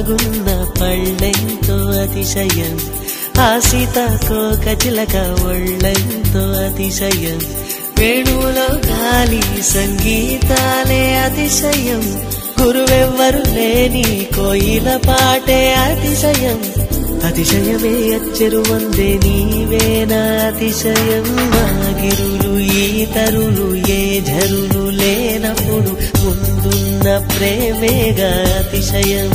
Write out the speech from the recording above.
బాగున్న పళ్ళెంతో అతిశయం ఆ సీతాకోక చిలక ఒళ్ళెంతో అతిశయం వేణువులో గాలి సంగీతాలే అతిశయం గురువెవ్వరు లేని కోయిల పాటే అతిశయం అతిశయమే అచ్చెరు వందే నీవేనా అతిశయం మాగిరులు ఈతరులు ఏ ఝరులు లేనప్పుడు ముందున్న ప్రేమేగా అతిశయం